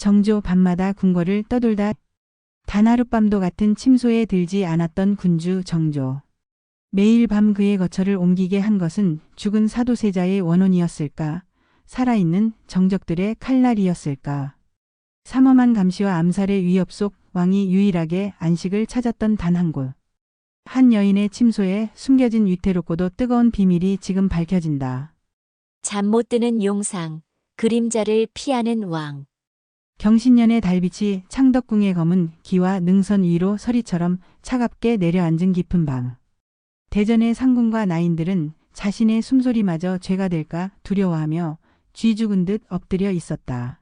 정조 밤마다 궁궐을 떠돌다 단 하룻밤도 같은 침소에 들지 않았던 군주 정조. 매일 밤 그의 거처를 옮기게 한 것은 죽은 사도세자의 원혼이었을까? 살아있는 정적들의 칼날이었을까? 삼엄한 감시와 암살의 위협 속 왕이 유일하게 안식을 찾았던 단 한 곳. 한 여인의 침소에 숨겨진 위태롭고도 뜨거운 비밀이 지금 밝혀진다. 잠 못 드는 용상, 그림자를 피하는 왕. 경신년의 달빛이 창덕궁의 검은 기와 능선 위로 서리처럼 차갑게 내려앉은 깊은 밤. 대전의 상궁과 나인들은 자신의 숨소리마저 죄가 될까 두려워하며 쥐 죽은 듯 엎드려 있었다.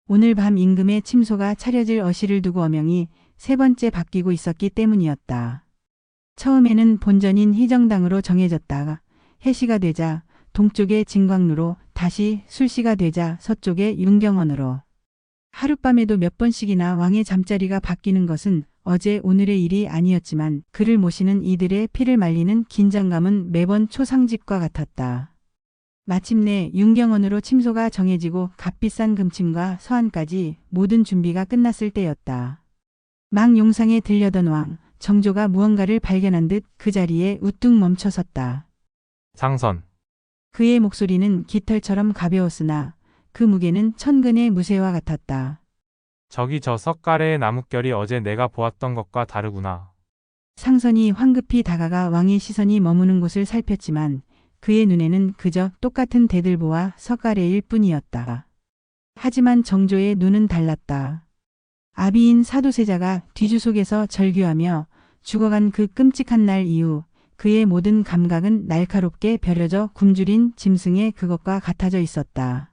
오늘 밤 임금의 침소가 차려질 어시를 두고 어명이 세 번째 바뀌고 있었기 때문이었다. 처음에는 본전인 희정당으로 정해졌다가 해시가 되자 동쪽의 진광루로, 다시 술시가 되자 서쪽의 윤경원으로. 하룻밤에도 몇 번씩이나 왕의 잠자리가 바뀌는 것은 어제 오늘의 일이 아니었지만 그를 모시는 이들의 피를 말리는 긴장감은 매번 초상집과 같았다. 마침내 윤경원으로 침소가 정해지고 값비싼 금침과 서한까지 모든 준비가 끝났을 때였다. 막 용상에 들려던 왕, 정조가 무언가를 발견한 듯 그 자리에 우뚝 멈춰섰다. 상선. 그의 목소리는 깃털처럼 가벼웠으나 그 무게는 천근의 무쇠와 같았다. 저기 저 석가래의 나뭇결이 어제 내가 보았던 것과 다르구나. 상선이 황급히 다가가 왕의 시선이 머무는 곳을 살폈지만 그의 눈에는 그저 똑같은 대들보와 석가래일 뿐이었다. 하지만 정조의 눈은 달랐다. 아비인 사도세자가 뒤주 속에서 절규하며 죽어간 그 끔찍한 날 이후 그의 모든 감각은 날카롭게 벼려져 굶주린 짐승의 그것과 같아져 있었다.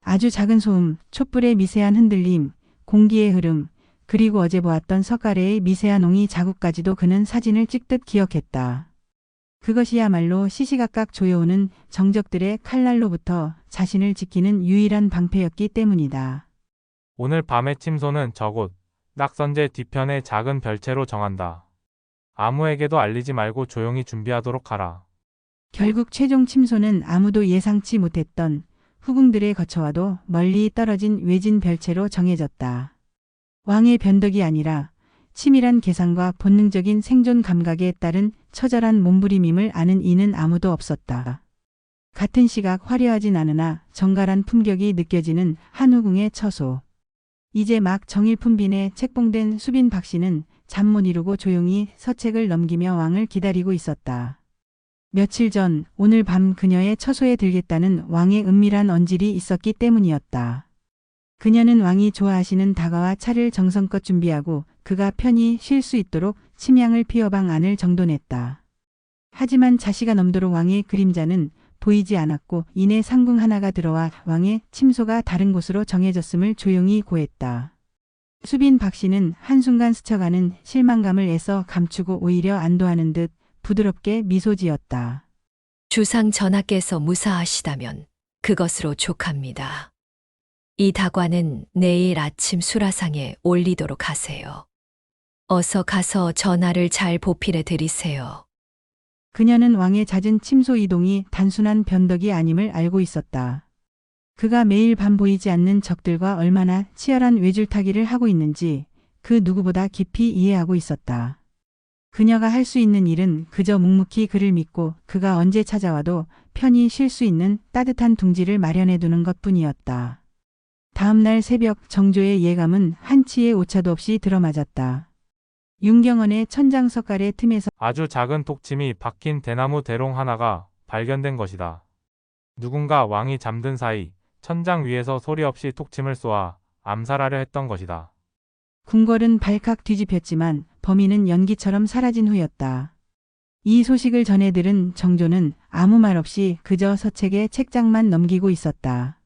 아주 작은 소음, 촛불의 미세한 흔들림, 공기의 흐름, 그리고 어제 보았던 석가래의 미세한 옹이 자국까지도 그는 사진을 찍듯 기억했다. 그것이야말로 시시각각 조여오는 정적들의 칼날로부터 자신을 지키는 유일한 방패였기 때문이다. 오늘 밤의 침소는 저곳 낙선제 뒤편의 작은 별채로 정한다. 아무에게도 알리지 말고 조용히 준비하도록 하라. 결국 최종 침소는 아무도 예상치 못했던 후궁들의 거처와도 멀리 떨어진 외진 별채로 정해졌다. 왕의 변덕이 아니라 치밀한 계산과 본능적인 생존 감각에 따른 처절한 몸부림임을 아는 이는 아무도 없었다. 같은 시각 화려하진 않으나 정갈한 품격이 느껴지는 한후궁의 처소. 이제 막 정일품 빈에 책봉된 수빈 박씨는 잠 못 이루고 조용히 서책을 넘기며 왕을 기다리고 있었다. 며칠 전 오늘 밤 그녀의 처소에 들겠다는 왕의 은밀한 언질이 있었기 때문이었다. 그녀는 왕이 좋아하시는 다과와 차를 정성껏 준비하고 그가 편히 쉴 수 있도록 침향을 피워방 안을 정돈했다. 하지만 자시가 넘도록 왕의 그림자는 보이지 않았고 이내 상궁 하나가 들어와 왕의 침소가 다른 곳으로 정해졌음을 조용히 고했다. 수빈 박씨는 한순간 스쳐가는 실망감을 애써 감추고 오히려 안도하는 듯 부드럽게 미소 지었다. 주상 전하께서 무사하시다면 그것으로 족합니다. 이 다과는 내일 아침 수라상에 올리도록 하세요. 어서 가서 전하를 잘 보필해 드리세요. 그녀는 왕의 잦은 침소 이동이 단순한 변덕이 아님을 알고 있었다. 그가 매일 밤 보이지 않는 적들과 얼마나 치열한 외줄타기를 하고 있는지 그 누구보다 깊이 이해하고 있었다. 그녀가 할 수 있는 일은 그저 묵묵히 그를 믿고 그가 언제 찾아와도 편히 쉴 수 있는 따뜻한 둥지를 마련해 두는 것뿐이었다. 다음 날 새벽 정조의 예감은 한치의 오차도 없이 들어맞았다. 윤경원의 천장 석가래 틈에서 아주 작은 톡침이 박힌 대나무 대롱 하나가 발견된 것이다. 누군가 왕이 잠든 사이 천장 위에서 소리 없이 톡침을 쏘아 암살하려 했던 것이다. 궁궐은 발칵 뒤집혔지만 범인은 연기처럼 사라진 후였다. 이 소식을 전해 들은 정조는 아무 말 없이 그저 서책에 책장만 넘기고 있었다.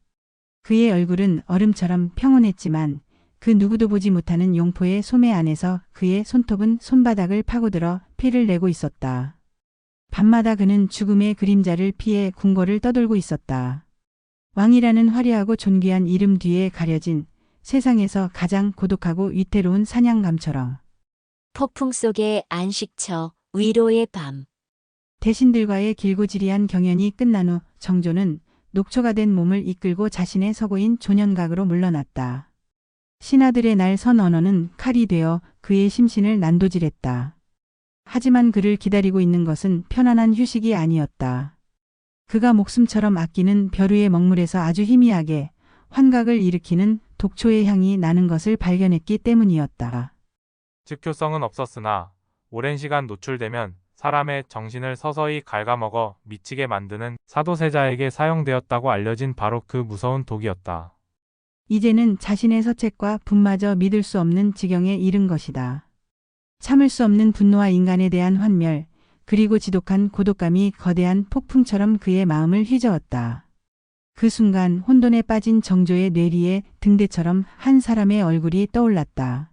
그의 얼굴은 얼음처럼 평온했지만 그 누구도 보지 못하는 용포의 소매 안에서 그의 손톱은 손바닥을 파고들어 피를 내고 있었다. 밤마다 그는 죽음의 그림자를 피해 궁궐을 떠돌고 있었다. 왕이라는 화려하고 존귀한 이름 뒤에 가려진 세상에서 가장 고독하고 위태로운 사냥감처럼. 폭풍 속의 안식처, 위로의 밤. 대신들과의 길고 지리한 경연이 끝난 후 정조는 녹초가 된 몸을 이끌고 자신의 서고인 조년각으로 물러났다. 신하들의 날 선 언어는 칼이 되어 그의 심신을 난도질했다. 하지만 그를 기다리고 있는 것은 편안한 휴식이 아니었다. 그가 목숨처럼 아끼는 벼루의 먹물에서 아주 희미하게 환각을 일으키는 독초의 향이 나는 것을 발견했기 때문이었다. 즉효성은 없었으나 오랜 시간 노출되면 사람의 정신을 서서히 갉아먹어 미치게 만드는 사도세자에게 사용되었다고 알려진 바로 그 무서운 독이었다. 이제는 자신의 서책과 분마저 믿을 수 없는 지경에 이른 것이다. 참을 수 없는 분노와 인간에 대한 환멸, 그리고 지독한 고독감이 거대한 폭풍처럼 그의 마음을 휘저었다. 그 순간 혼돈에 빠진 정조의 뇌리에 등대처럼 한 사람의 얼굴이 떠올랐다.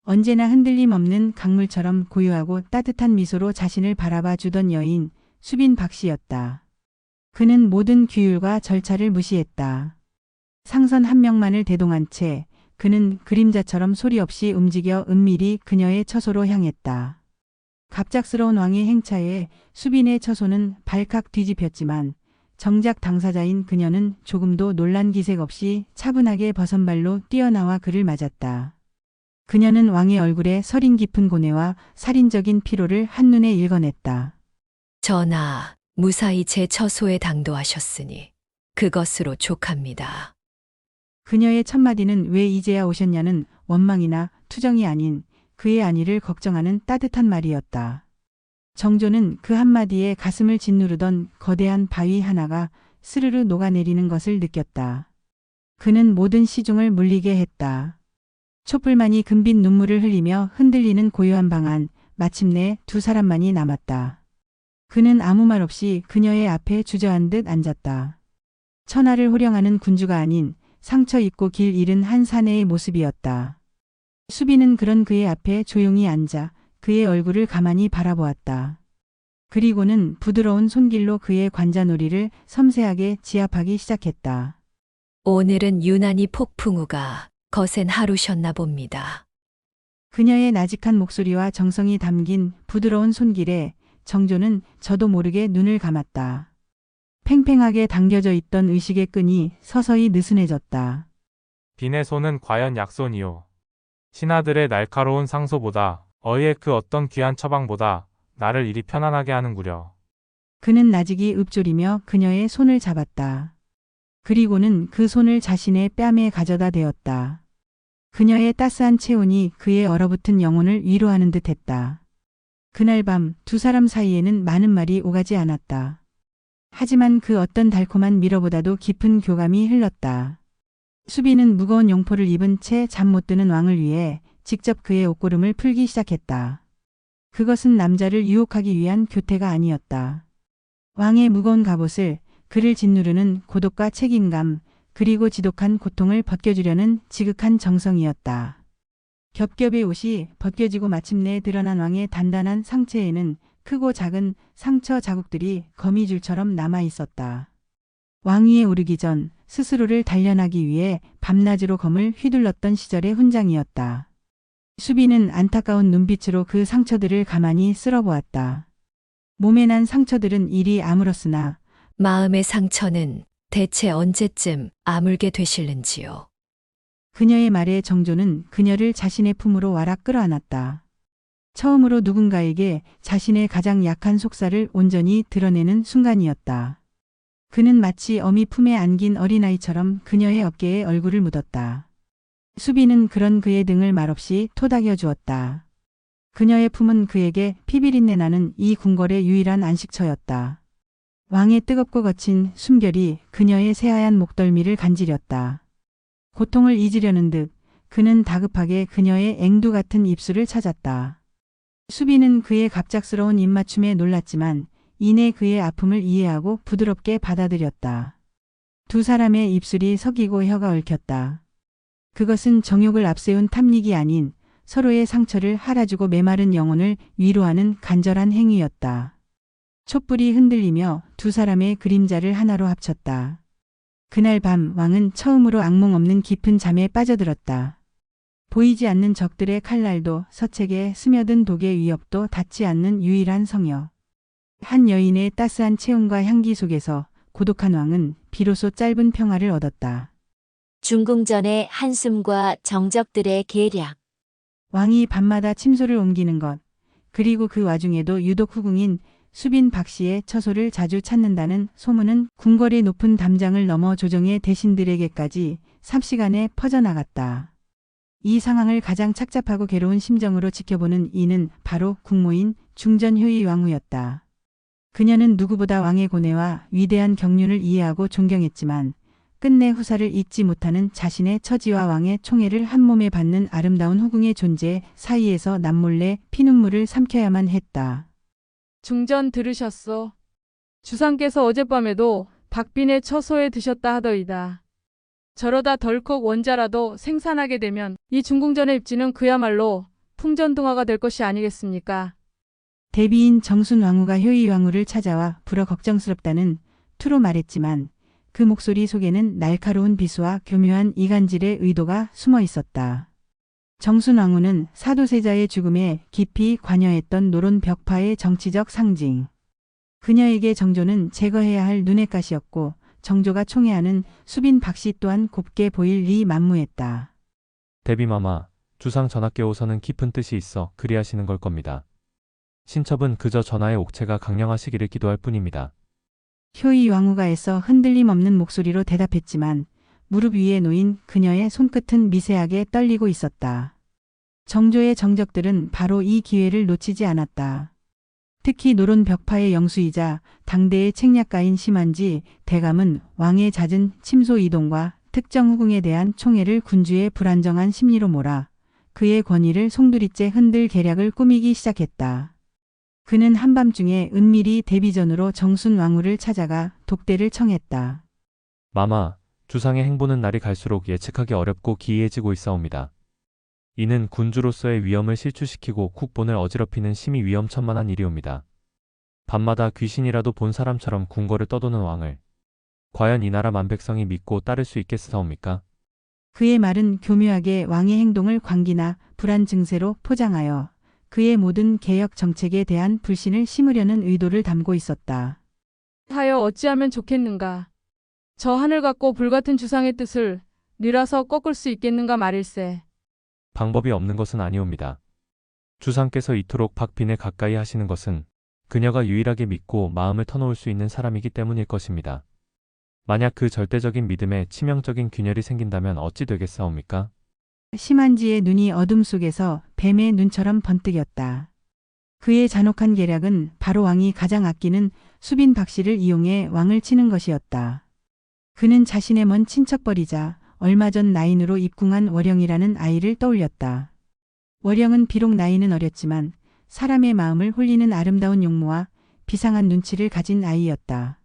언제나 흔들림 없는 강물처럼 고요하고 따뜻한 미소로 자신을 바라봐 주던 여인 수빈 박씨였다. 그는 모든 규율과 절차를 무시했다. 상선 한 명만을 대동한 채 그는 그림자처럼 소리 없이 움직여 은밀히 그녀의 처소로 향했다. 갑작스러운 왕의 행차에 수빈의 처소는 발칵 뒤집혔지만 정작 당사자인 그녀는 조금도 놀란 기색 없이 차분하게 버선발로 뛰어나와 그를 맞았다. 그녀는 왕의 얼굴에 서린 깊은 고뇌와 살인적인 피로를 한눈에 읽어냈다. 전하, 무사히 제 처소에 당도하셨으니 그것으로 족합니다. 그녀의 첫마디는 왜 이제야 오셨냐는 원망이나 투정이 아닌 그의 안위를 걱정하는 따뜻한 말이었다. 정조는 그 한마디에 가슴을 짓누르던 거대한 바위 하나가 스르르 녹아내리는 것을 느꼈다. 그는 모든 시중을 물리게 했다. 촛불만이 금빛 눈물을 흘리며 흔들리는 고요한 방 안, 마침내 두 사람만이 남았다. 그는 아무 말 없이 그녀의 앞에 주저앉 듯 앉았다. 천하를 호령하는 군주가 아닌 상처 입고 길 잃은 한 사내의 모습이었다. 수빈은 그런 그의 앞에 조용히 앉아 그의 얼굴을 가만히 바라보았다. 그리고는 부드러운 손길로 그의 관자놀이를 섬세하게 지압하기 시작했다. 오늘은 유난히 폭풍우가 거센 하루셨나 봅니다. 그녀의 나직한 목소리와 정성이 담긴 부드러운 손길에 정조는 저도 모르게 눈을 감았다. 팽팽하게 당겨져 있던 의식의 끈이 서서히 느슨해졌다. 빈의 손은 과연 약손이요. 신하들의 날카로운 상소보다 어이의 그 어떤 귀한 처방보다 나를 이리 편안하게 하는구려. 그는 나직이 읊조리며 그녀의 손을 잡았다. 그리고는 그 손을 자신의 뺨에 가져다 대었다. 그녀의 따스한 체온이 그의 얼어붙은 영혼을 위로하는 듯 했다. 그날 밤 두 사람 사이에는 많은 말이 오가지 않았다. 하지만 그 어떤 달콤한 미러보다도 깊은 교감이 흘렀다. 수빈은 무거운 용포를 입은 채 잠 못 드는 왕을 위해 직접 그의 옷고름을 풀기 시작했다. 그것은 남자를 유혹하기 위한 교태가 아니었다. 왕의 무거운 갑옷을 그를 짓누르는 고독과 책임감, 그리고 지독한 고통을 벗겨주려는 지극한 정성이었다. 겹겹의 옷이 벗겨지고 마침내 드러난 왕의 단단한 상체에는 크고 작은 상처 자국들이 거미줄처럼 남아 있었다. 왕위에 오르기 전 스스로를 단련하기 위해 밤낮으로 검을 휘둘렀던 시절의 훈장이었다. 수빈은 안타까운 눈빛으로 그 상처들을 가만히 쓸어보았다. 몸에 난 상처들은 이리 아물었으나 마음의 상처는 대체 언제쯤 아물게 되실는지요. 그녀의 말에 정조는 그녀를 자신의 품으로 와락 끌어안았다. 처음으로 누군가에게 자신의 가장 약한 속살을 온전히 드러내는 순간이었다. 그는 마치 어미 품에 안긴 어린아이처럼 그녀의 어깨에 얼굴을 묻었다. 수빈은 그런 그의 등을 말없이 토닥여 주었다. 그녀의 품은 그에게 피비린내 나는 이 궁궐의 유일한 안식처였다. 왕의 뜨겁고 거친 숨결이 그녀의 새하얀 목덜미를 간지렸다. 고통을 잊으려는 듯 그는 다급하게 그녀의 앵두 같은 입술을 찾았다. 수빈은 그의 갑작스러운 입맞춤에 놀랐지만 이내 그의 아픔을 이해하고 부드럽게 받아들였다. 두 사람의 입술이 섞이고 혀가 얽혔다. 그것은 정욕을 앞세운 탐닉이 아닌 서로의 상처를 할아주고 메마른 영혼을 위로하는 간절한 행위였다. 촛불이 흔들리며 두 사람의 그림자를 하나로 합쳤다. 그날 밤 왕은 처음으로 악몽 없는 깊은 잠에 빠져들었다. 보이지 않는 적들의 칼날도 서책에 스며든 독의 위협도 닿지 않는 유일한 성여. 한 여인의 따스한 체온과 향기 속에서 고독한 왕은 비로소 짧은 평화를 얻었다. 중궁전의 한숨과 정적들의 계략. 왕이 밤마다 침소를 옮기는 것, 그리고 그 와중에도 유독 후궁인 수빈 박씨의 처소를 자주 찾는다는 소문은 궁궐의 높은 담장을 넘어 조정의 대신들에게까지 삽시간에 퍼져나갔다. 이 상황을 가장 착잡하고 괴로운 심정으로 지켜보는 이는 바로 국모인 중전효의 왕후였다. 그녀는 누구보다 왕의 고뇌와 위대한 경륜을 이해하고 존경했지만 끝내 후사를 잊지 못하는 자신의 처지와 왕의 총애를 한 몸에 받는 아름다운 후궁의 존재 사이에서 남몰래 피눈물을 삼켜야만 했다. 중전 들으셨소? 주상께서 어젯밤에도 박빈의 처소에 드셨다 하더이다. 저러다 덜컥 원자라도 생산하게 되면 이 중궁전의 입지는 그야말로 풍전등화가 될 것이 아니겠습니까? 대비인 정순 왕후가 효의 왕후를 찾아와 불어 걱정스럽다는 투로 말했지만 그 목소리 속에는 날카로운 비수와 교묘한 이간질의 의도가 숨어 있었다. 정순 왕후는 사도세자의 죽음에 깊이 관여했던 노론 벽파의 정치적 상징. 그녀에게 정조는 제거해야 할 눈의 가시였고 정조가 총애하는 수빈 박씨 또한 곱게 보일 리 만무했다. 대비마마, 주상 전하께오서는 깊은 뜻이 있어 그리하시는 걸 겁니다. 신첩은 그저 전하의 옥체가 강령하시기를 기도할 뿐입니다. 효의 왕후가 애써 흔들림 없는 목소리로 대답했지만 무릎 위에 놓인 그녀의 손끝은 미세하게 떨리고 있었다. 정조의 정적들은 바로 이 기회를 놓치지 않았다. 특히 노론 벽파의 영수이자 당대의 책략가인 심한지 대감은 왕의 잦은 침소 이동과 특정 후궁에 대한 총애를 군주의 불안정한 심리로 몰아 그의 권위를 송두리째 흔들 계략을 꾸미기 시작했다. 그는 한밤중에 은밀히 대비전으로 정순 왕후를 찾아가 독대를 청했다. 마마, 주상의 행보는 날이 갈수록 예측하기 어렵고 기이해지고 있사옵니다. 이는 군주로서의 위엄을 실추시키고 국본을 어지럽히는 심히 위험천만한 일이옵니다. 밤마다 귀신이라도 본 사람처럼 궁궐을 떠도는 왕을 과연 이 나라 만백성이 믿고 따를 수 있겠사옵니까? 그의 말은 교묘하게 왕의 행동을 광기나 불안 증세로 포장하여 그의 모든 개혁 정책에 대한 불신을 심으려는 의도를 담고 있었다. 하여 어찌하면 좋겠는가? 저 하늘 같고 불같은 주상의 뜻을 뉘라서 꺾을 수 있겠는가 말일세. 방법이 없는 것은 아니옵니다. 주상께서 이토록 박빈을 가까이 하시는 것은 그녀가 유일하게 믿고 마음을 터놓을 수 있는 사람이기 때문일 것입니다. 만약 그 절대적인 믿음에 치명적인 균열이 생긴다면 어찌 되겠사옵니까? 심한지의 눈이 어둠 속에서 뱀의 눈처럼 번뜩였다. 그의 잔혹한 계략은 바로 왕이 가장 아끼는 수빈 박씨를 이용해 왕을 치는 것이었다. 그는 자신의 먼 친척벌이자 얼마 전 나인으로 입궁한 월영이라는 아이를 떠올렸다. 월영은 비록 나이는 어렸지만 사람의 마음을 홀리는 아름다운 용모와 비상한 눈치를 가진 아이였다.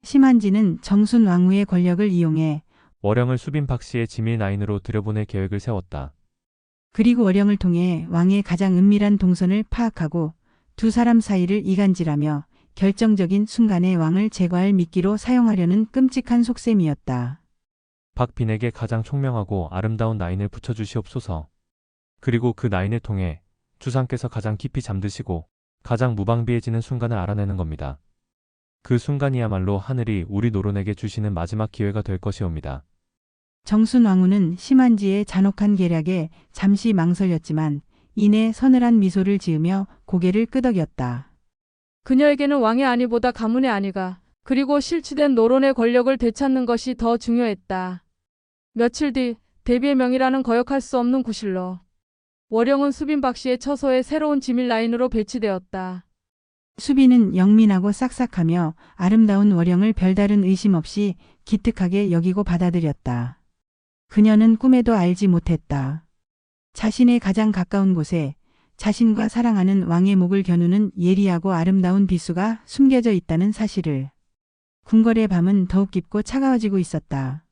심한지는 정순 왕후의 권력을 이용해 월영을 수빈 박씨의 지밀 나인으로 들여보낼 계획을 세웠다. 그리고 월영을 통해 왕의 가장 은밀한 동선을 파악하고 두 사람 사이를 이간질하며 결정적인 순간에 왕을 제거할 미끼로 사용하려는 끔찍한 속셈이었다. 박빈에게 가장 총명하고 아름다운 나인을 붙여주시옵소서. 그리고 그 나인을 통해 주상께서 가장 깊이 잠드시고 가장 무방비해지는 순간을 알아내는 겁니다. 그 순간이야말로 하늘이 우리 노론에게 주시는 마지막 기회가 될 것이옵니다. 정순 왕후는 심한지의 잔혹한 계략에 잠시 망설였지만 이내 서늘한 미소를 지으며 고개를 끄덕였다. 그녀에게는 왕의 아니보다 가문의 아니가 그리고 실추된 노론의 권력을 되찾는 것이 더 중요했다. 며칠 뒤 대비의 명이라는 거역할 수 없는 구실로 월영은 수빈 박씨의 처소에 새로운 지밀 라인으로 배치되었다. 수빈은 영민하고 싹싹하며 아름다운 월영을 별다른 의심 없이 기특하게 여기고 받아들였다. 그녀는 꿈에도 알지 못했다. 자신의 가장 가까운 곳에 자신과 사랑하는 왕의 목을 겨누는 예리하고 아름다운 비수가 숨겨져 있다는 사실을. 궁궐의 밤은 더욱 깊고 차가워지고 있었다.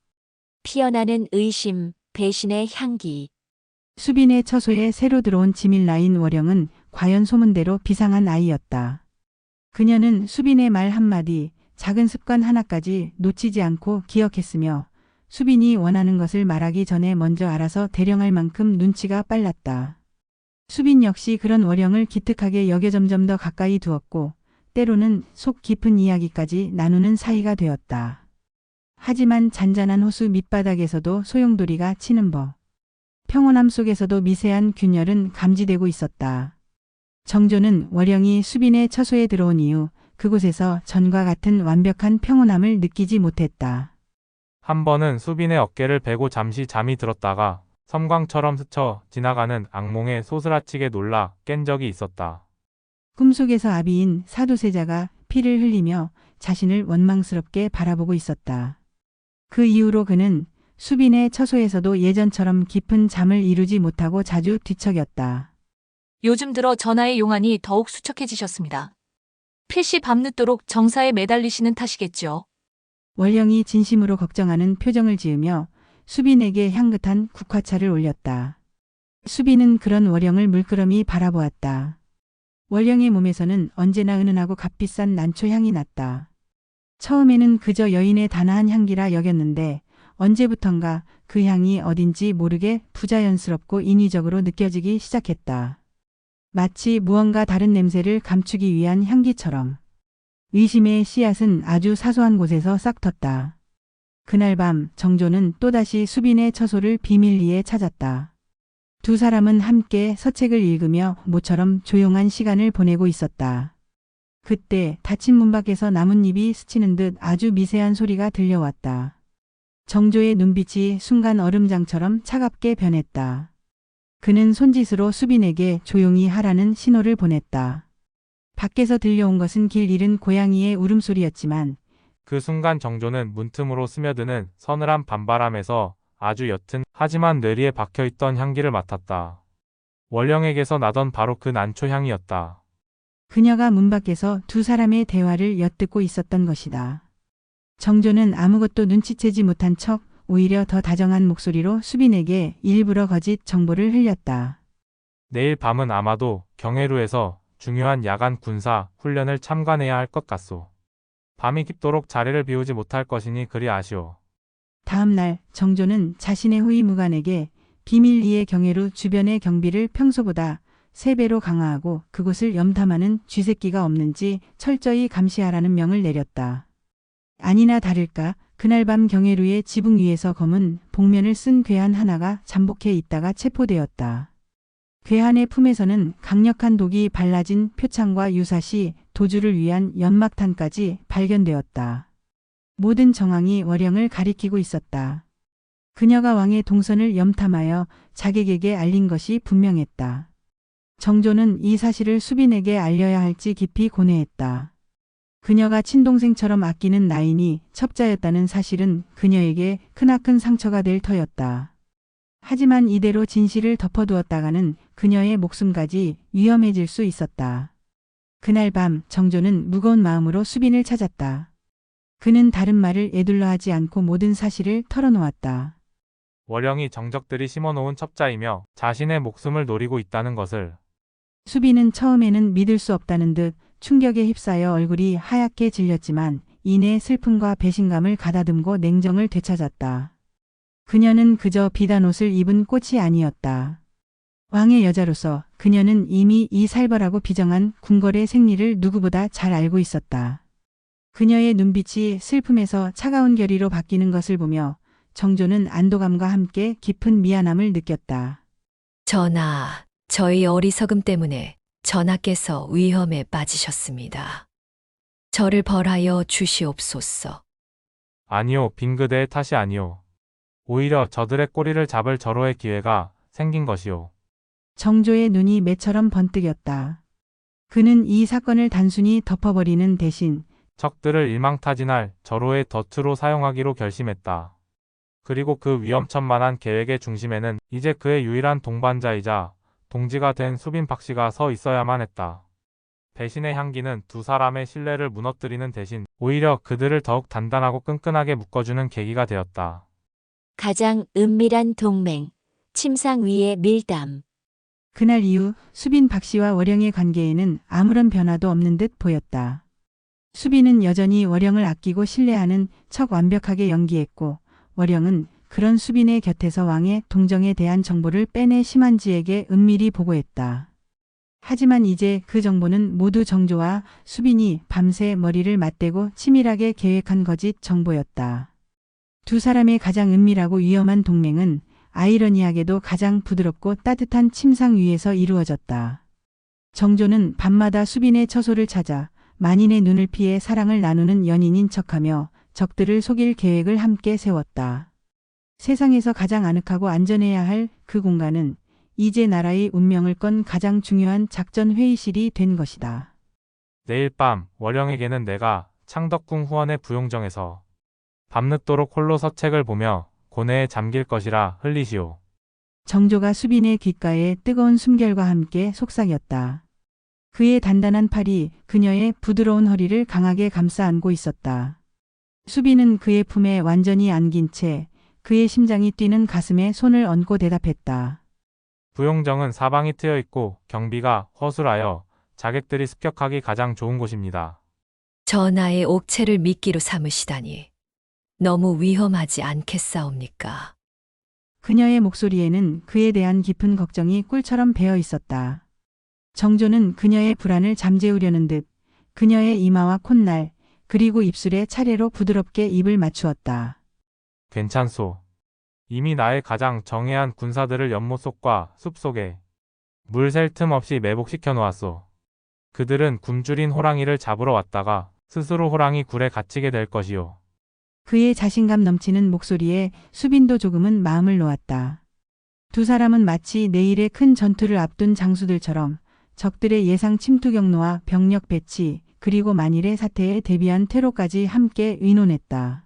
피어나는 의심, 배신의 향기. 수빈의 처소에 새로 들어온 지밀 라인 월영은 과연 소문대로 비상한 아이였다. 그녀는 수빈의 말 한마디, 작은 습관 하나까지 놓치지 않고 기억했으며 수빈이 원하는 것을 말하기 전에 먼저 알아서 대령할 만큼 눈치가 빨랐다. 수빈 역시 그런 월영을 기특하게 여겨 점점 더 가까이 두었고 때로는 속 깊은 이야기까지 나누는 사이가 되었다. 하지만 잔잔한 호수 밑바닥에서도 소용돌이가 치는 법. 평온함 속에서도 미세한 균열은 감지되고 있었다. 정조는 월영이 수빈의 처소에 들어온 이후 그곳에서 전과 같은 완벽한 평온함을 느끼지 못했다. 한 번은 수빈의 어깨를 베고 잠시 잠이 들었다가 섬광처럼 스쳐 지나가는 악몽에 소스라치게 놀라 깬 적이 있었다. 꿈속에서 아비인 사도세자가 피를 흘리며 자신을 원망스럽게 바라보고 있었다. 그 이후로 그는 수빈의 처소에서도 예전처럼 깊은 잠을 이루지 못하고 자주 뒤척였다. 요즘 들어 전하의 용안이 더욱 수척해지셨습니다. 필시 밤늦도록 정사에 매달리시는 탓이겠죠. 월령이 진심으로 걱정하는 표정을 지으며 수빈에게 향긋한 국화차를 올렸다. 수빈은 그런 월령을 물끄러미 바라보았다. 월령의 몸에서는 언제나 은은하고 값비싼 난초 향이 났다. 처음에는 그저 여인의 단아한 향기라 여겼는데 언제부턴가 그 향이 어딘지 모르게 부자연스럽고 인위적으로 느껴지기 시작했다. 마치 무언가 다른 냄새를 감추기 위한 향기처럼. 의심의 씨앗은 아주 사소한 곳에서 싹 텄다. 그날 밤 정조는 또다시 수빈의 처소를 비밀리에 찾았다. 두 사람은 함께 서책을 읽으며 모처럼 조용한 시간을 보내고 있었다. 그때 닫힌 문 밖에서 나뭇잎이 스치는 듯 아주 미세한 소리가 들려왔다. 정조의 눈빛이 순간 얼음장처럼 차갑게 변했다. 그는 손짓으로 수빈에게 조용히 하라는 신호를 보냈다. 밖에서 들려온 것은 길 잃은 고양이의 울음소리였지만 그 순간 정조는 문틈으로 스며드는 서늘한 밤바람에서 아주 옅은 하지만 뇌리에 박혀있던 향기를 맡았다. 월령에게서 나던 바로 그 난초 향이었다. 그녀가 문 밖에서 두 사람의 대화를 엿듣고 있었던 것이다. 정조는 아무것도 눈치채지 못한 척 오히려 더 다정한 목소리로 수빈에게 일부러 거짓 정보를 흘렸다. 내일 밤은 아마도 경회루에서 중요한 야간 군사 훈련을 참관해야 할 것 같소. 밤이 깊도록 자리를 비우지 못할 것이니 그리 아쉬워. 다음 날 정조는 자신의 후임무관에게 비밀리에 경회루 주변의 경비를 평소보다 3배로 강화하고 그곳을 염탐하는 쥐새끼가 없는지 철저히 감시하라는 명을 내렸다. 아니나 다를까 그날 밤 경회루의 지붕 위에서 검은 복면을 쓴 괴한 하나가 잠복해 있다가 체포되었다. 괴한의 품에서는 강력한 독이 발라진 표창과 유사시 도주를 위한 연막탄까지 발견되었다. 모든 정황이 월령을 가리키고 있었다. 그녀가 왕의 동선을 염탐하여 자객에게 알린 것이 분명했다. 정조는 이 사실을 수빈에게 알려야 할지 깊이 고뇌했다. 그녀가 친동생처럼 아끼는 나인이 첩자였다는 사실은 그녀에게 크나큰 상처가 될 터였다. 하지만 이대로 진실을 덮어두었다가는 그녀의 목숨까지 위험해질 수 있었다. 그날 밤 정조는 무거운 마음으로 수빈을 찾았다. 그는 다른 말을 에둘러 하지 않고 모든 사실을 털어놓았다. 월령이 정적들이 심어놓은 첩자이며 자신의 목숨을 노리고 있다는 것을. 수빈은 처음에는 믿을 수 없다는 듯 충격에 휩싸여 얼굴이 하얗게 질렸지만 이내 슬픔과 배신감을 가다듬고 냉정을 되찾았다. 그녀는 그저 비단 옷을 입은 꽃이 아니었다. 왕의 여자로서 그녀는 이미 이 살벌하고 비정한 궁궐의 생리를 누구보다 잘 알고 있었다. 그녀의 눈빛이 슬픔에서 차가운 결의로 바뀌는 것을 보며 정조는 안도감과 함께 깊은 미안함을 느꼈다. 전하, 저희 어리석음 때문에 전하께서 위험에 빠지셨습니다. 저를 벌하여 주시옵소서. 아니요, 빙그대의 탓이 아니오. 오히려 저들의 꼬리를 잡을 절호의 기회가 생긴 것이오. 정조의 눈이 매처럼 번뜩였다. 그는 이 사건을 단순히 덮어버리는 대신 적들을 일망타진할 절호의 덫으로 사용하기로 결심했다. 그리고 그 위험천만한 계획의 중심에는 이제 그의 유일한 동반자이자 동지가 된 수빈 박씨가 서 있어야만 했다. 배신의 향기는 두 사람의 신뢰를 무너뜨리는 대신 오히려 그들을 더욱 단단하고 끈끈하게 묶어주는 계기가 되었다. 가장 은밀한 동맹, 침상 위의 밀담. 그날 이후 수빈 박씨와 월영의 관계에는 아무런 변화도 없는 듯 보였다. 수빈은 여전히 월영을 아끼고 신뢰하는 척 완벽하게 연기했고 월영은 그런 수빈의 곁에서 왕의 동정에 대한 정보를 빼내 심한지에게 은밀히 보고했다. 하지만 이제 그 정보는 모두 정조와 수빈이 밤새 머리를 맞대고 치밀하게 계획한 거짓 정보였다. 두 사람의 가장 은밀하고 위험한 동맹은 아이러니하게도 가장 부드럽고 따뜻한 침상 위에서 이루어졌다. 정조는 밤마다 수빈의 처소를 찾아 만인의 눈을 피해 사랑을 나누는 연인인 척하며 적들을 속일 계획을 함께 세웠다. 세상에서 가장 아늑하고 안전해야 할 그 공간은 이제 나라의 운명을 건 가장 중요한 작전 회의실이 된 것이다. 내일 밤 월영에게는 내가 창덕궁 후원의 부용정에서 밤늦도록 홀로 서책을 보며 고뇌에 잠길 것이라 흘리시오. 정조가 수빈의 귓가에 뜨거운 숨결과 함께 속삭였다. 그의 단단한 팔이 그녀의 부드러운 허리를 강하게 감싸 안고 있었다. 수빈은 그의 품에 완전히 안긴 채 그의 심장이 뛰는 가슴에 손을 얹고 대답했다. 부용정은 사방이 트여 있고 경비가 허술하여 자객들이 습격하기 가장 좋은 곳입니다. 전하의 옥체를 미끼로 삼으시다니 너무 위험하지 않겠사옵니까? 그녀의 목소리에는 그에 대한 깊은 걱정이 꿀처럼 배어 있었다. 정조는 그녀의 불안을 잠재우려는 듯 그녀의 이마와 콧날 그리고 입술에 차례로 부드럽게 입을 맞추었다. 괜찮소. 이미 나의 가장 정예한 군사들을 연못 속과 숲 속에 물 셀 틈 없이 매복시켜 놓았소. 그들은 굶주린 호랑이를 잡으러 왔다가 스스로 호랑이 굴에 갇히게 될 것이오. 그의 자신감 넘치는 목소리에 수빈도 조금은 마음을 놓았다. 두 사람은 마치 내일의 큰 전투를 앞둔 장수들처럼 적들의 예상 침투 경로와 병력 배치 그리고 만일의 사태에 대비한 퇴로까지 함께 의논했다.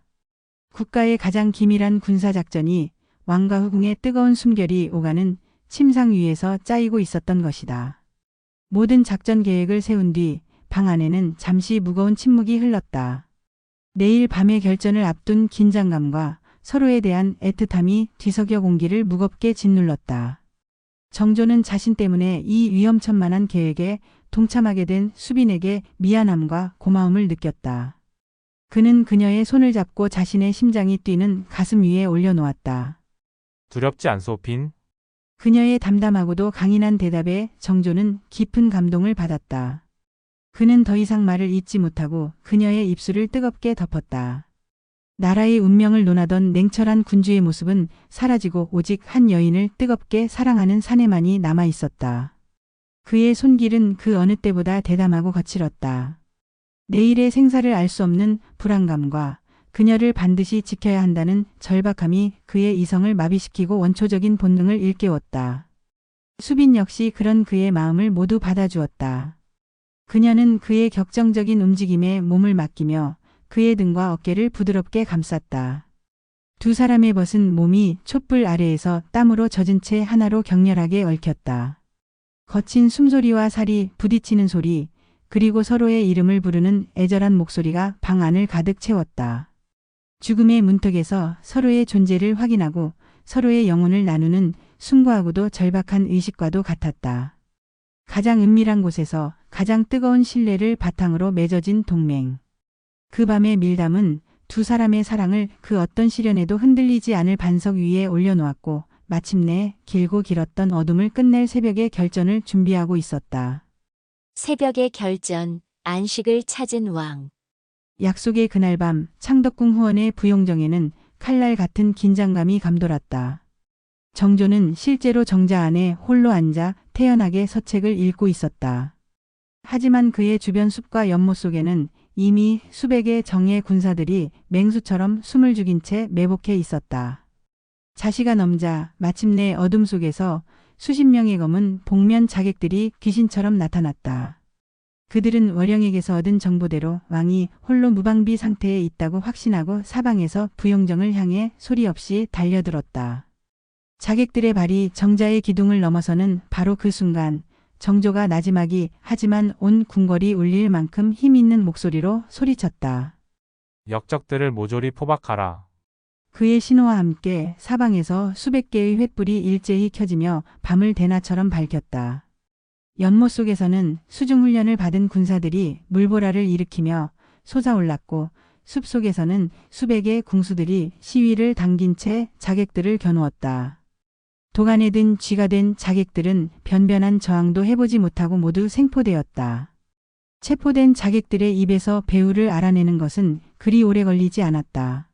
국가의 가장 기밀한 군사작전이 왕과 후궁의 뜨거운 숨결이 오가는 침상 위에서 짜이고 있었던 것이다. 모든 작전 계획을 세운 뒤 방 안에는 잠시 무거운 침묵이 흘렀다. 내일 밤의 결전을 앞둔 긴장감과 서로에 대한 애틋함이 뒤섞여 공기를 무겁게 짓눌렀다. 정조는 자신 때문에 이 위험천만한 계획에 동참하게 된 수빈에게 미안함과 고마움을 느꼈다. 그는 그녀의 손을 잡고 자신의 심장이 뛰는 가슴 위에 올려놓았다. 두렵지 않소, 빈? 그녀의 담담하고도 강인한 대답에 정조는 깊은 감동을 받았다. 그는 더 이상 말을 잇지 못하고 그녀의 입술을 뜨겁게 덮었다. 나라의 운명을 논하던 냉철한 군주의 모습은 사라지고 오직 한 여인을 뜨겁게 사랑하는 사내만이 남아 있었다. 그의 손길은 그 어느 때보다 대담하고 거칠었다. 내일의 생사를 알 수 없는 불안감과 그녀를 반드시 지켜야 한다는 절박함이 그의 이성을 마비시키고 원초적인 본능을 일깨웠다. 수빈 역시 그런 그의 마음을 모두 받아주었다. 그녀는 그의 격정적인 움직임에 몸을 맡기며 그의 등과 어깨를 부드럽게 감쌌다. 두 사람의 벗은 몸이 촛불 아래에서 땀으로 젖은 채 하나로 격렬하게 얽혔다. 거친 숨소리와 살이 부딪히는 소리, 그리고 서로의 이름을 부르는 애절한 목소리가 방 안을 가득 채웠다. 죽음의 문턱에서 서로의 존재를 확인하고 서로의 영혼을 나누는 숭고하고도 절박한 의식과도 같았다. 가장 은밀한 곳에서 가장 뜨거운 신뢰를 바탕으로 맺어진 동맹. 그 밤의 밀담은 두 사람의 사랑을 그 어떤 시련에도 흔들리지 않을 반석 위에 올려놓았고 마침내 길고 길었던 어둠을 끝낼 새벽의 결전을 준비하고 있었다. 새벽의 결전, 안식을 찾은 왕. 약속의 그날 밤 창덕궁 후원의 부용정에는 칼날 같은 긴장감이 감돌았다. 정조는 실제로 정자 안에 홀로 앉아 태연하게 서책을 읽고 있었다. 하지만 그의 주변 숲과 연못 속에는 이미 수백의 정예 군사들이 맹수처럼 숨을 죽인 채 매복해 있었다. 자시가 넘자 마침내 어둠 속에서 수십 명의 검은 복면 자객들이 귀신처럼 나타났다. 그들은 월영에게서 얻은 정보대로 왕이 홀로 무방비 상태에 있다고 확신하고 사방에서 부용정을 향해 소리 없이 달려들었다. 자객들의 발이 정자의 기둥을 넘어서는 바로 그 순간 정조가 나지막이 하지만 온 궁궐이 울릴 만큼 힘 있는 목소리로 소리쳤다. 역적들을 모조리 포박하라. 그의 신호와 함께 사방에서 수백 개의 횃불이 일제히 켜지며 밤을 대낮처럼 밝혔다. 연못 속에서는 수중훈련을 받은 군사들이 물보라를 일으키며 솟아올랐고 숲속에서는 수백의 궁수들이 시위를 당긴 채 자객들을 겨누었다. 도간에 든 쥐가 된 자객들은 변변한 저항도 해보지 못하고 모두 생포되었다. 체포된 자객들의 입에서 배후를 알아내는 것은 그리 오래 걸리지 않았다.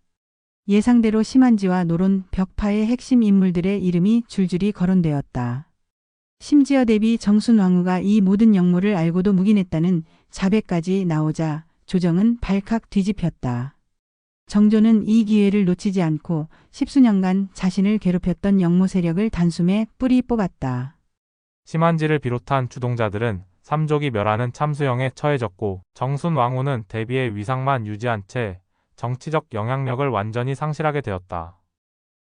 예상대로 심한지와 노론, 벽파의 핵심 인물들의 이름이 줄줄이 거론되었다. 심지어 대비 정순왕후가 이 모든 역모를 알고도 묵인했다는 자백까지 나오자 조정은 발칵 뒤집혔다. 정조는 이 기회를 놓치지 않고 십수년간 자신을 괴롭혔던 역모 세력을 단숨에 뿌리 뽑았다. 심한지를 비롯한 주동자들은 삼족이 멸하는 참수형에 처해졌고 정순 왕후는 대비의 위상만 유지한 채 정치적 영향력을 완전히 상실하게 되었다.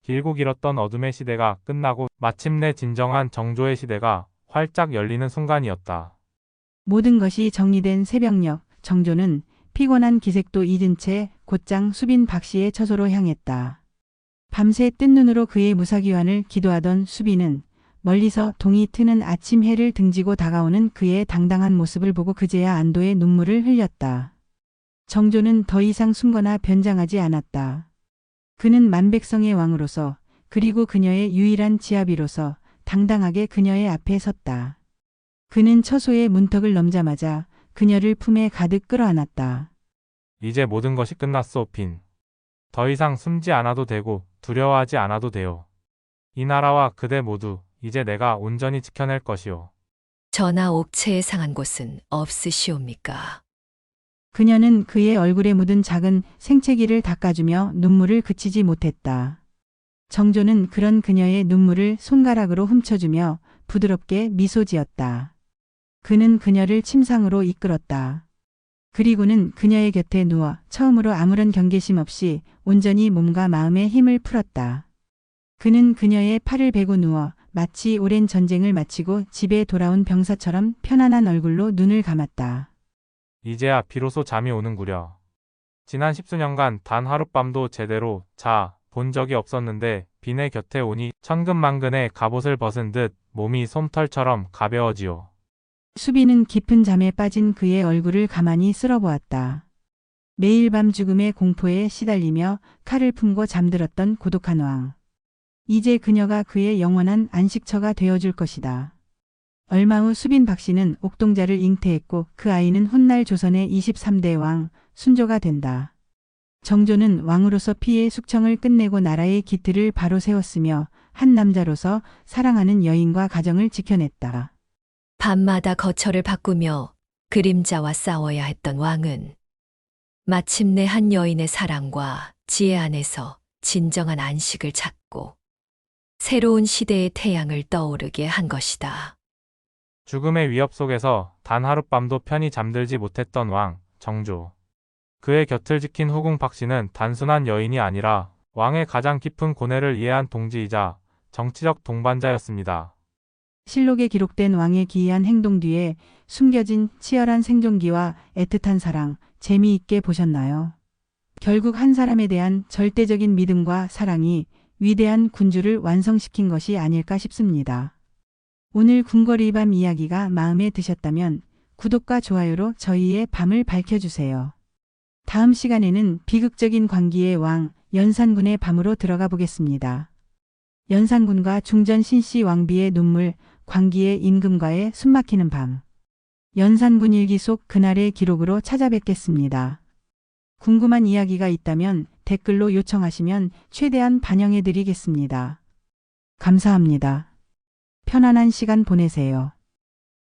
길고 길었던 어둠의 시대가 끝나고 마침내 진정한 정조의 시대가 활짝 열리는 순간이었다. 모든 것이 정리된 새벽녘, 정조는 피곤한 기색도 잊은 채 곧장 수빈 박씨의 처소로 향했다. 밤새 뜬 눈으로 그의 무사귀환을 기도하던 수빈은 멀리서 동이 트는 아침 해를 등지고 다가오는 그의 당당한 모습을 보고 그제야 안도의 눈물을 흘렸다. 정조는 더 이상 숨거나 변장하지 않았다. 그는 만백성의 왕으로서 그리고 그녀의 유일한 지아비로서 당당하게 그녀의 앞에 섰다. 그는 처소의 문턱을 넘자마자 그녀를 품에 가득 끌어안았다. 이제 모든 것이 끝났소, 빈. 더 이상 숨지 않아도 되고 두려워하지 않아도 돼요. 이 나라와 그대 모두 이제 내가 온전히 지켜낼 것이오. 전하 옥체에 상한 곳은 없으시옵니까? 그녀는 그의 얼굴에 묻은 작은 생채기를 닦아주며 눈물을 그치지 못했다. 정조는 그런 그녀의 눈물을 손가락으로 훔쳐주며 부드럽게 미소 지었다. 그는 그녀를 침상으로 이끌었다. 그리고는 그녀의 곁에 누워 처음으로 아무런 경계심 없이 온전히 몸과 마음의 힘을 풀었다. 그는 그녀의 팔을 베고 누워 마치 오랜 전쟁을 마치고 집에 돌아온 병사처럼 편안한 얼굴로 눈을 감았다. 이제야 비로소 잠이 오는구려. 지난 십수년간 단 하룻밤도 제대로 본 적이 없었는데 빈의 곁에 오니 천근만근의 갑옷을 벗은 듯 몸이 솜털처럼 가벼워지오. 수빈은 깊은 잠에 빠진 그의 얼굴을 가만히 쓸어보았다. 매일 밤 죽음의 공포에 시달리며 칼을 품고 잠들었던 고독한 왕. 이제 그녀가 그의 영원한 안식처가 되어줄 것이다. 얼마 후 수빈 박씨는 옥동자를 잉태했고 그 아이는 훗날 조선의 23대 왕 순조가 된다. 정조는 왕으로서 피의 숙청을 끝내고 나라의 기틀을 바로 세웠으며 한 남자로서 사랑하는 여인과 가정을 지켜냈다. 밤마다 거처를 바꾸며 그림자와 싸워야 했던 왕은 마침내 한 여인의 사랑과 지혜 안에서 진정한 안식을 찾고 새로운 시대의 태양을 떠오르게 한 것이다. 죽음의 위협 속에서 단 하룻밤도 편히 잠들지 못했던 왕, 정조. 그의 곁을 지킨 후궁 박씨는 단순한 여인이 아니라 왕의 가장 깊은 고뇌를 이해한 동지이자 정치적 동반자였습니다. 실록에 기록된 왕의 기이한 행동 뒤에 숨겨진 치열한 생존기와 애틋한 사랑, 재미있게 보셨나요? 결국 한 사람에 대한 절대적인 믿음과 사랑이 위대한 군주를 완성시킨 것이 아닐까 싶습니다. 오늘 궁궐의 밤 이야기가 마음에 드셨다면 구독과 좋아요로 저희의 밤을 밝혀주세요. 다음 시간에는 비극적인 광기의 왕 연산군의 밤으로 들어가 보겠습니다. 연산군과 중전 신씨 왕비의 눈물, 광기의 임금과의 숨막히는 밤. 연산군 일기 속 그날의 기록으로 찾아뵙겠습니다. 궁금한 이야기가 있다면 댓글로 요청하시면 최대한 반영해 드리겠습니다. 감사합니다. 편안한 시간 보내세요.